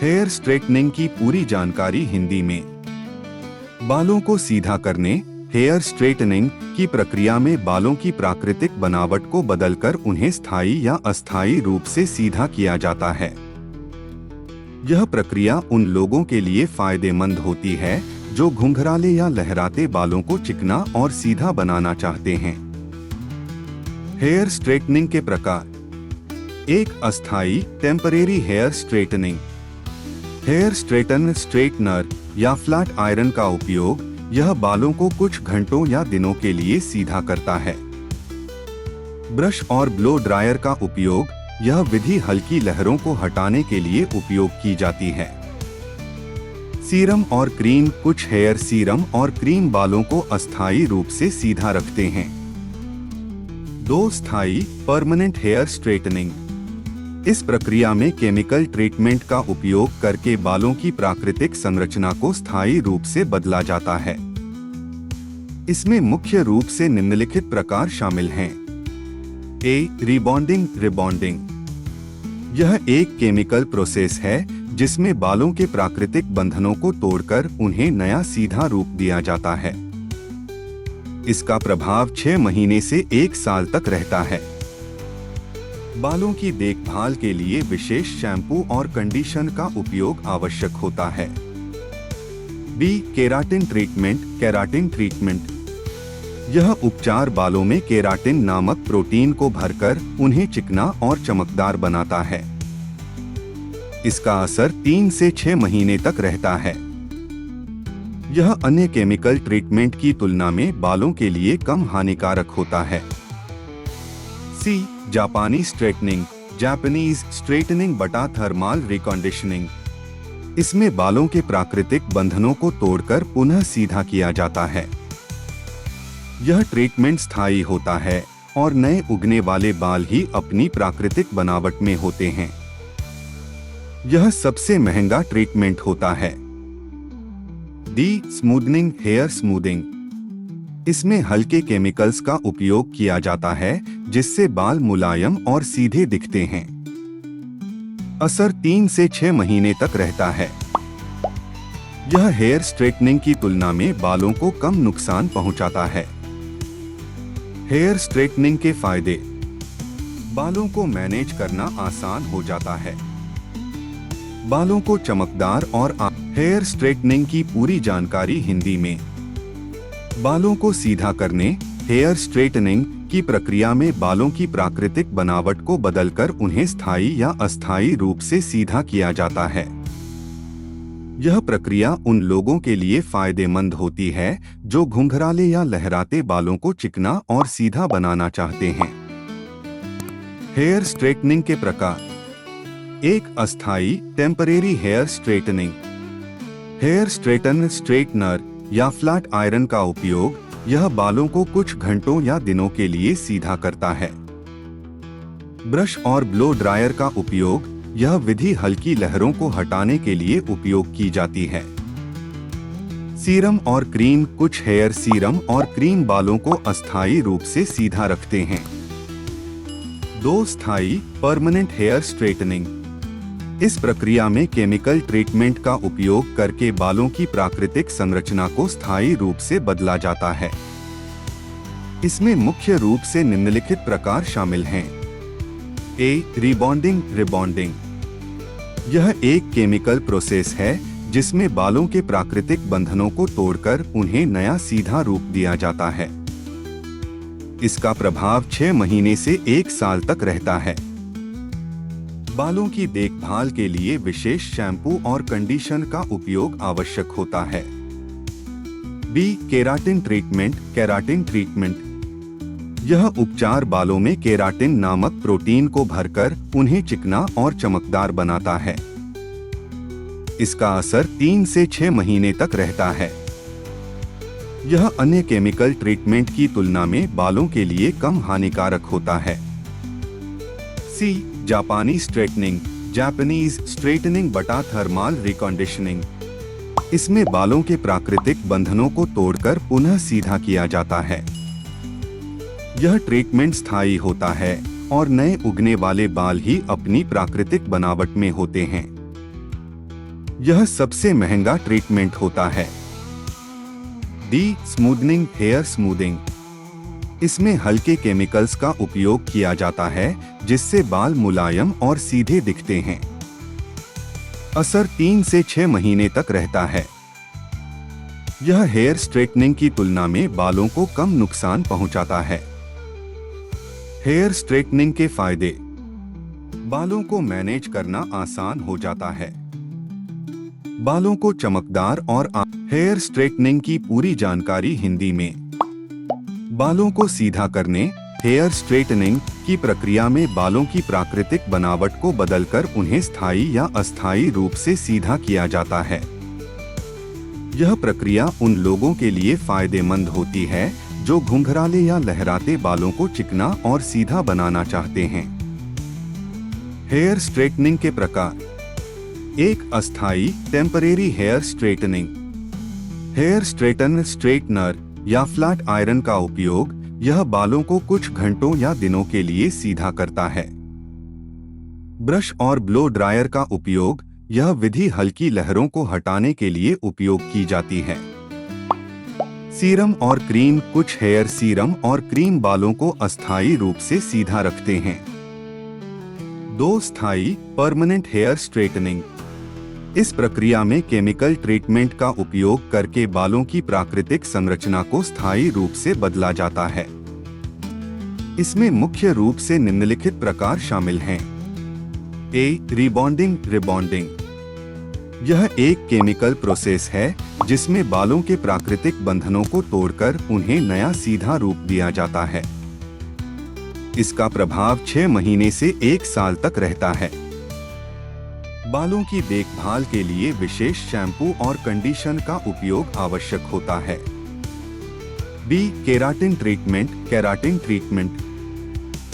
Hair straightening की पूरी जानकारी हिंदी में। बालों को सीधा करने हेयर स्ट्रेटनिंग की प्रक्रिया में बालों की प्राकृतिक बनावट को बदलकर उन्हें स्थायी या अस्थायी रूप से सीधा किया जाता है। यह प्रक्रिया उन लोगों के लिए फायदेमंद होती है जो घुंघराले या लहराते बालों को चिकना और सीधा बनाना चाहते हैं। हेयर स्ट्रेटनिंग के प्रकार। 1. अस्थायी temporary hair straightening. Hair straightener या फ्लैट आयरन का उपयोग यह बालों को कुछ घंटों या दिनों के लिए सीधा करता है। ब्रश और ब्लो ड्रायर का उपयोग यह विधि हल्की लहरों को हटाने के लिए उपयोग की जाती है। सीरम और क्रीम। कुछ हेयर सीरम और क्रीम बालों को अस्थायी रूप से सीधा रखते हैं। 2. स्थायी परमानेंट हेयर स्ट्रेटनिंग। इस प्रक्रिया में केमिकल ट्रीटमेंट का उपयोग करके बालों की प्राकृतिक संरचना को स्थायी रूप से बदला जाता है। इसमें मुख्य रूप से निम्नलिखित प्रकार शामिल हैं। A. रिबॉन्डिंग। यह एक केमिकल प्रोसेस है जिसमें बालों के प्राकृतिक बंधनों को तोड़कर उन्हें नया सीधा रूप दिया जाता है। इसका प्रभाव 6 महीने से 1 साल तक रहता है। बालों की देखभाल के लिए विशेष शैम्पू और कंडीशन का उपयोग आवश्यक होता है। B. Keratin treatment. यह उपचार बालों में केराटिन नामक प्रोटीन को भरकर उन्हें चिकना और चमकदार बनाता है। इसका असर 3 से 6 महीने तक रहता है। यह अन्य केमिकल ट्रीटमेंट की तुलना में बालों के लिए कम हानिकारक होता है। C. जापानीज स्ट्रेटनिंग बटा थर्मल रिकंडीशनिंग। इसमें बालों के प्राकृतिक बंधनों को तोड़कर पुनः सीधा किया जाता है। यह ट्रीटमेंट स्थायी होता है और नए उगने वाले बाल ही अपनी प्राकृतिक बनावट में होते हैं। यह सबसे महंगा ट्रीटमेंट होता है। D. Hair smoothing. इसमें हल्के केमिकल्स का उपयोग किया जाता है जिससे बाल मुलायम और सीधे दिखते हैं। असर 3 से 6 महीने तक रहता है। यह हेयर स्ट्रेटनिंग की तुलना में बालों को कम नुकसान पहुंचाता है। हेयर स्ट्रेटनिंग के फायदे। बालों को मैनेज करना आसान हो जाता है। बालों को चमकदार और हेयर स्ट्रेटनिंग की पूरी जानकारी हिंदी में। बालों को सीधा करने हेयर स्ट्रेटनिंग की प्रक्रिया में बालों की प्राकृतिक बनावट को बदलकर उन्हें स्थायी या अस्थायी रूप से सीधा किया जाता है। यह प्रक्रिया उन लोगों के लिए फायदेमंद होती है जो घुंघराले या लहराते बालों को चिकना और सीधा बनाना चाहते हैं। हेयर स्ट्रेटनिंग के प्रकार। 1. अस्थायी temporary hair straightening. Hair straightener या फ्लैट आयरन का उपयोग यह बालों को कुछ घंटों या दिनों के लिए सीधा करता है। ब्रश और ब्लो ड्रायर का उपयोग यह विधि हल्की लहरों को हटाने के लिए उपयोग की जाती है। सीरम और क्रीम। कुछ हेयर सीरम और क्रीम बालों को अस्थायी रूप से सीधा रखते हैं। 2. स्थायी परमानेंट हेयर स्ट्रेटनिंग। इस प्रक्रिया में केमिकल ट्रीटमेंट का उपयोग करके बालों की प्राकृतिक संरचना को स्थायी रूप से बदला जाता है। इसमें मुख्य रूप से निम्नलिखित प्रकार शामिल हैं। A. रिबॉन्डिंग। यह एक केमिकल प्रोसेस है जिसमें बालों के प्राकृतिक बंधनों को तोड़कर उन्हें नया सीधा रूप दिया जाता है। इसका प्रभाव 6 महीने से 1 साल तक रहता है। बालों की देखभाल के लिए विशेष शैम्पू और कंडीशन का उपयोग आवश्यक होता है। B. Keratin treatment. यह उपचार बालों में केराटिन नामक प्रोटीन को भरकर उन्हें चिकना और चमकदार बनाता है। इसका असर 3 से 6 महीने तक रहता है। यह अन्य केमिकल ट्रीटमेंट की तुलना में बालों के लिए कम हानिकारक होता है। C. जापानीज स्ट्रेटनिंग बटा थर्मल रिकंडीशनिंग। इसमें बालों के प्राकृतिक बंधनों को तोड़कर पुनः सीधा किया जाता है। यह ट्रीटमेंट स्थायी होता है और नए उगने वाले बाल ही अपनी प्राकृतिक बनावट में होते हैं। यह सबसे महंगा ट्रीटमेंट होता है। D smoothening, hair smoothing. इसमें हल्के केमिकल्स का उपयोग किया जाता है जिससे बाल मुलायम और सीधे दिखते हैं। असर 3 से 6 महीने तक रहता है। यह हेयर स्ट्रेटनिंग की तुलना में बालों को कम नुकसान पहुंचाता है। हेयर स्ट्रेटनिंग के फायदे। बालों को मैनेज करना आसान हो जाता है। बालों को चमकदार और हेयर स्ट्रेटनिंग की पूरी जानकारी हिंदी में। बालों को सीधा करने, हेयर स्ट्रेटनिंग की प्रक्रिया में बालों की प्राकृतिक बनावट को बदलकर उन्हें स्थायी या अस्थायी रूप से सीधा किया जाता है। यह प्रक्रिया उन लोगों के लिए फायदेमंद होती है जो घुंघराले या लहराते बालों को चिकना और सीधा बनाना चाहते हैं। हेयर स्ट्रेटनिंग के प्रकार। 1. अस्थायी temporary hair straightening. Hair straightener या फ्लैट आयरन का उपयोग यह बालों को कुछ घंटों या दिनों के लिए सीधा करता है। ब्रश और ब्लो ड्रायर का उपयोग यह विधि हल्की लहरों को हटाने के लिए उपयोग की जाती है। सीरम और क्रीम। कुछ हेयर सीरम और क्रीम बालों को अस्थायी रूप से सीधा रखते हैं। 2. स्थायी परमानेंट हेयर स्ट्रेटनिंग। इस प्रक्रिया में केमिकल ट्रीटमेंट का उपयोग करके बालों की प्राकृतिक संरचना को स्थायी रूप से बदला जाता है। इसमें मुख्य रूप से निम्नलिखित प्रकार शामिल हैं। A. रिबॉन्डिंग। रिबॉन्डिंग यह एक केमिकल प्रोसेस है जिसमें बालों के प्राकृतिक बंधनों को तोड़कर उन्हें नया सीधा रूप दिया जाता है। इसका प्रभाव 6 महीने से 1 साल तक रहता है। बालों की देखभाल के लिए विशेष शैम्पू और कंडीशन का उपयोग आवश्यक होता है। B. Keratin treatment. Keratin treatment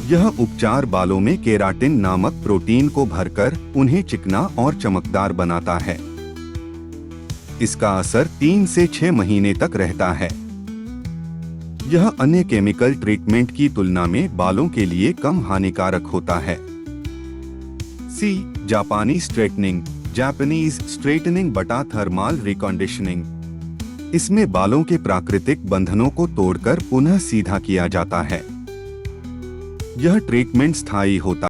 यह उपचार बालों में केराटिन नामक प्रोटीन को भरकर उन्हें चिकना और चमकदार बनाता है। इसका असर 3 से 6 महीने तक रहता है। यह अन्य केमिकल ट्रीटमेंट की तुलना में बालों के लिए कम हानिकारक होता है। C. जापानी स्ट्रेटनिंग। जापानीज स्ट्रेटनिंग बटा थर्मल रिकंडीशनिंग। इसमें बालों के प्राकृतिक बंधनों को तोड़कर पुनः सीधा किया जाता है। यह ट्रीटमेंट स्थायी होता है।